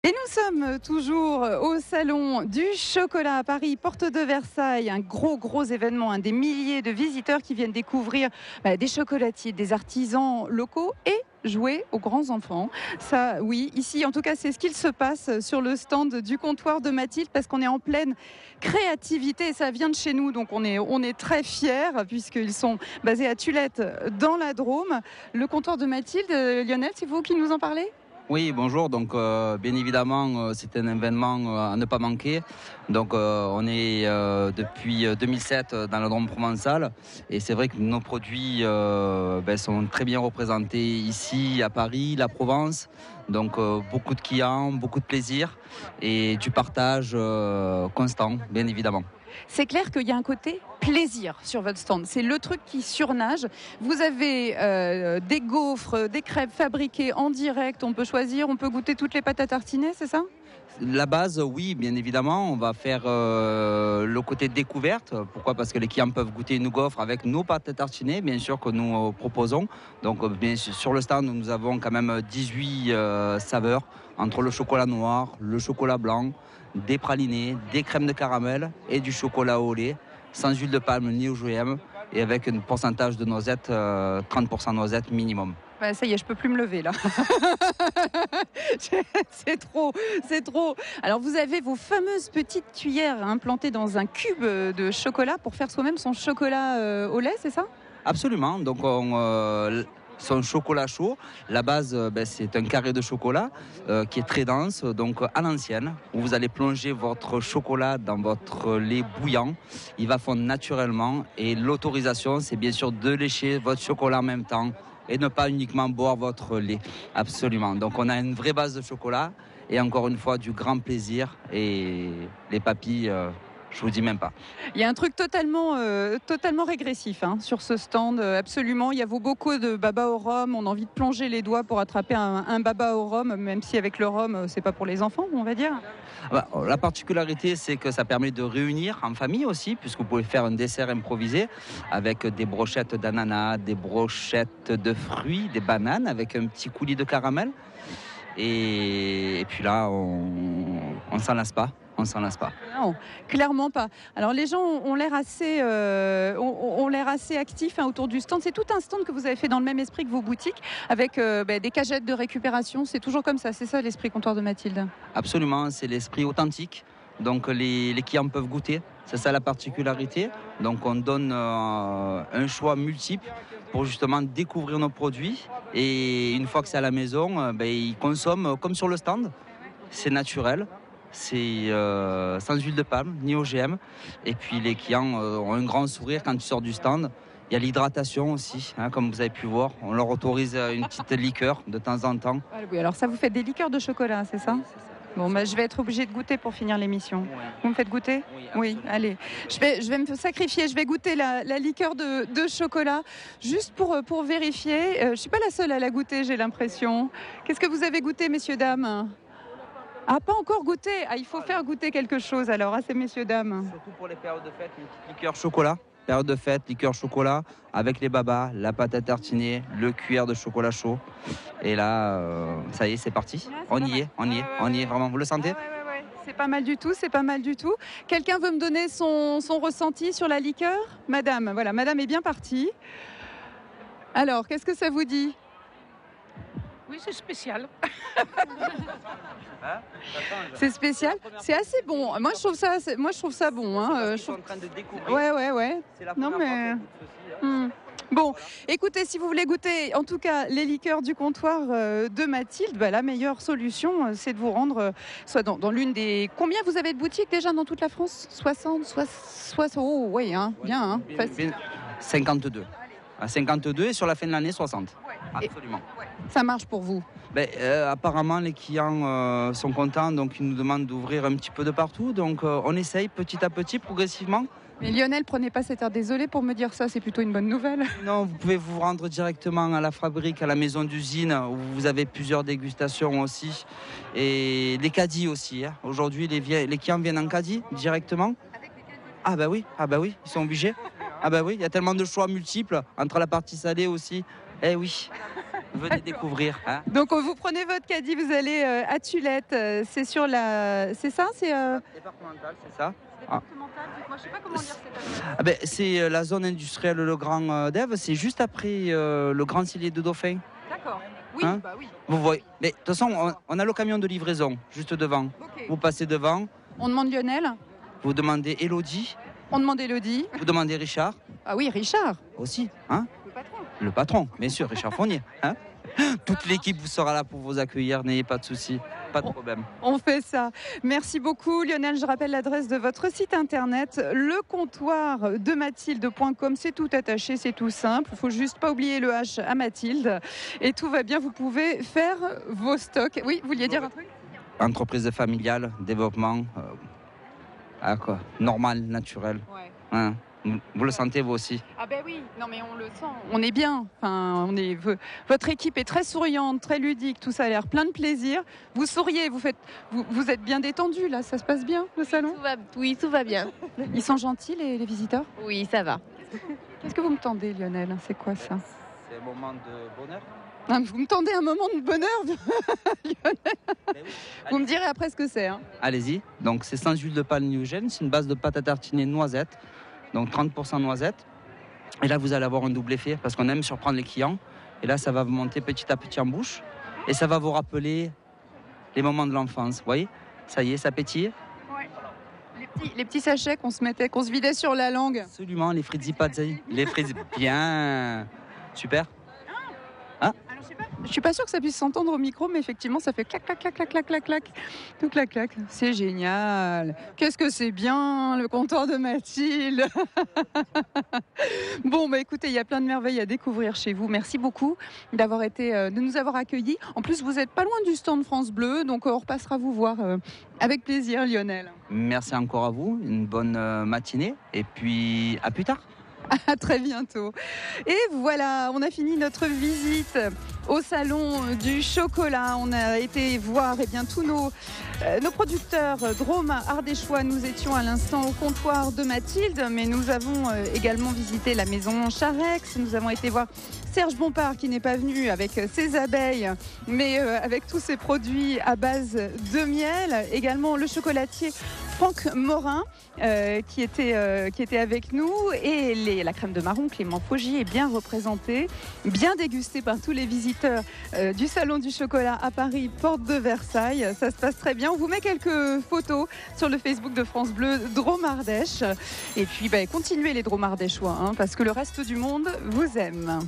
Et nous sommes toujours au Salon du Chocolat à Paris, porte de Versailles, un gros événement, des milliers de visiteurs qui viennent découvrir des chocolatiers, des artisans locaux et jouer aux grands enfants. Ça, oui, ici en tout cas c'est ce qu'il se passe sur le stand du comptoir de Mathilde parce qu'on est en pleine créativité et ça vient de chez nous, donc on est très fiers puisqu'ils sont basés à Tulette dans la Drôme. Le comptoir de Mathilde, Lionel, c'est vous qui nous en parlez ? Oui, bonjour. Donc, bien évidemment, c'est un événement à ne pas manquer. Donc, on est depuis 2007 dans la Drôme provençale. Et c'est vrai que nos produits sont très bien représentés ici, à Paris, la Provence. Donc, beaucoup de clients, beaucoup de plaisir et du partage constant, bien évidemment. C'est clair qu'il y a un côté plaisir sur votre stand. C'est le truc qui surnage. Vous avez des gaufres, des crêpes fabriquées en direct. On peut choisir, on peut goûter toutes les pâtes à tartiner, c'est ça ? La base, oui, bien évidemment, on va faire le côté découverte. Pourquoi ? Parce que les clients peuvent goûter une gaufre avec nos pâtes à tartiner, bien sûr, que nous proposons. Donc, bien sûr, sur le stand, nous avons quand même 18 saveurs, entre le chocolat noir, le chocolat blanc, des pralinés, des crèmes de caramel et du chocolat au lait, sans huile de palme ni OGM, et avec un pourcentage de noisettes, 30% noisettes minimum. Ça y est, je peux plus me lever là. C'est trop. Alors vous avez vos fameuses petites cuillères implantées dans un cube de chocolat pour faire soi-même son chocolat au lait, c'est ça ? Absolument. Donc son chocolat chaud, la base c'est un carré de chocolat qui est très dense, donc à l'ancienne, où vous allez plonger votre chocolat dans votre lait bouillant. Il va fondre naturellement et l'autorisation, c'est bien sûr de lécher votre chocolat en même temps et ne pas uniquement boire votre lait. Absolument. Donc on a une vraie base de chocolat et encore une fois du grand plaisir et les papilles, je vous dis même pas. Il y a un truc totalement régressif sur ce stand, absolument. Il y a vos bocaux de baba au rhum. On a envie de plonger les doigts pour attraper un baba au rhum, même si avec le rhum, c'est pas pour les enfants, on va dire. La particularité, c'est que ça permet de réunir en famille aussi, puisque vous pouvez faire un dessert improvisé avec des brochettes d'ananas, des brochettes de fruits, des bananes avec un petit coulis de caramel. Et puis là, on s'en lasse pas. On s'en lasse pas. Non, clairement pas. Alors les gens ont l'air assez actifs autour du stand. C'est tout un stand que vous avez fait dans le même esprit que vos boutiques, avec des cagettes de récupération. C'est toujours comme ça. C'est ça l'esprit comptoir de Mathilde. Absolument, c'est l'esprit authentique. Donc les clients peuvent goûter. C'est ça la particularité. Donc on donne un choix multiple pour justement découvrir nos produits. Et une fois que c'est à la maison, ils consomment comme sur le stand. C'est naturel. C'est sans huile de palme, ni OGM. Et puis les clients ont un grand sourire quand ils sortent du stand. Il y a l'hydratation aussi, comme vous avez pu voir. On leur autorise une petite liqueur de temps en temps. Ah oui, alors ça, vous faites des liqueurs de chocolat, c'est ça ? Oui, c'est ça. Bon, je vais être obligée de goûter pour finir l'émission. Ouais. Vous me faites goûter ? Oui, allez. Je vais me sacrifier. Je vais goûter la liqueur de chocolat, juste pour vérifier. Je ne suis pas la seule à la goûter, j'ai l'impression. Qu'est-ce que vous avez goûté, messieurs, dames ? Ah, pas encore goûté. Ah, il faut faire goûter quelque chose alors à ces messieurs, dames. Surtout pour les périodes de fête, une petite liqueur chocolat. Période de fête, liqueur chocolat, avec les babas, la pâte à tartiner, le cuillère de chocolat chaud. Et là, ça y est, c'est parti. On y est vraiment. Vous le sentez ? Ouais. C'est pas mal du tout. Quelqu'un veut me donner son ressenti sur la liqueur ? Madame, voilà, madame est bien partie. Alors, qu'est-ce que ça vous dit ? Oui, c'est spécial. C'est spécial. C'est assez bon. Moi, je trouve ça bon. Je suis en train de découvrir. Ouais. C'est la Non, première mais... fois que je Bon, écoutez, si vous voulez goûter, en tout cas, les liqueurs du comptoir de Mathilde, la meilleure solution, c'est de vous rendre soit dans l'une des... Combien vous avez de boutiques déjà dans toute la France ? 60 Oh, oui, bien. Facile. 52. À 52 et sur la fin de l'année, 60. Absolument. Ça marche pour vous ? Apparemment, les clients sont contents, donc ils nous demandent d'ouvrir un petit peu de partout. Donc on essaye petit à petit, progressivement. Mais Lionel, prenez pas cet air désolé pour me dire ça, c'est plutôt une bonne nouvelle. Non, vous pouvez vous rendre directement à la fabrique, à la maison d'usine, où vous avez plusieurs dégustations aussi. Et les caddies aussi. Aujourd'hui, les clients viennent en caddie directement. Ah bah oui, ils sont obligés. Ah bah oui, il y a tellement de choix multiples, entre la partie salée aussi. Eh oui. venez découvrir. Hein. Donc vous prenez votre caddie, vous allez à Tulette, c'est sur la... C'est ça c'est Départemental, c'est ça. départemental, dites-moi, je sais pas comment dire cette adresse. Ah ben, c'est la zone industrielle Le Grand d'Ève, c'est juste après le Grand Cellier de Dauphin. D'accord. Oui, Hein bah oui. Vous voyez. Mais de toute façon, on a le camion de livraison juste devant. Ok. Vous passez devant, On demande Lionel, vous demandez Elodie, on demande Elodie. vous demandez Richard Ah oui, Richard, aussi, hein, le patron. le patron, bien sûr, Richard Fournier. Hein. Toute l'équipe vous sera là pour vous accueillir, n'ayez pas de soucis, pas de problème. On fait ça. Merci beaucoup Lionel. Je rappelle l'adresse de votre site internet, lecomptoirdemathilde.com. C'est tout attaché, c'est tout simple. Il ne faut juste pas oublier le H à Mathilde. Et tout va bien, vous pouvez faire vos stocks. Oui, vous vouliez dire un truc ? Entreprise familiale, développement, quoi, normal, naturel. Ouais. Hein. Vous le sentez vous aussi? Ah ben oui, non mais on le sent, on est bien. Enfin, votre équipe est très souriante, très ludique, tout ça a l'air plein de plaisir. Vous souriez, vous êtes bien détendu là, ça se passe bien le salon? Oui, tout va bien. Ils sont gentils les visiteurs? Oui, ça va. Qu'est-ce que vous me tendez Lionel? C'est quoi ça? C'est un moment de bonheur. Ah, vous me tendez un moment de bonheur Lionel. Vous me direz après ce que c'est. Hein. Allez-y, donc c'est sans huile de palme ni eugène, c'est une base de pâte à tartiner noisette. Donc 30% noisettes. Et là, vous allez avoir un double effet parce qu'on aime surprendre les clients. Et là, ça va vous monter petit à petit en bouche. Et ça va vous rappeler les moments de l'enfance. Vous voyez? Ça y est, ça pétille. Ouais. Les petits sachets qu'on se vidait sur la langue. Absolument, les frites zipazzi. Les frites, bien. Super. Alors, je suis pas sûre que ça puisse s'entendre au micro, mais effectivement, ça fait clac, clac, clac, clac, clac, clac, clac. Tout clac, clac. C'est génial. Qu'est-ce que c'est bien, le comptoir de Mathilde. Bon, bah écoutez, il y a plein de merveilles à découvrir chez vous. Merci beaucoup de nous avoir accueillis. En plus, vous n'êtes pas loin du stand France Bleu, donc on repassera vous voir avec plaisir, Lionel. Merci encore à vous. Une bonne matinée. Et puis, à plus tard. À très bientôt. Et voilà, on a fini notre visite au salon du chocolat. On a été voir tous nos producteurs Drôme ardéchois. Nous étions à l'instant au comptoir de Mathilde, mais nous avons également visité la maison Charex. Nous avons été voir Serge Bompard qui n'est pas venu avec ses abeilles, mais avec tous ses produits à base de miel. Également le chocolatier Franck Morin qui était avec nous, et la crème de marron Clément Faugier est bien représentée, bien dégustée par tous les visiteurs du salon du chocolat à Paris, porte de Versailles. Ça se passe très bien. On vous met quelques photos sur le Facebook de France Bleu Drôme Ardèche. Et puis continuez les Drôme Ardéchois, parce que le reste du monde vous aime.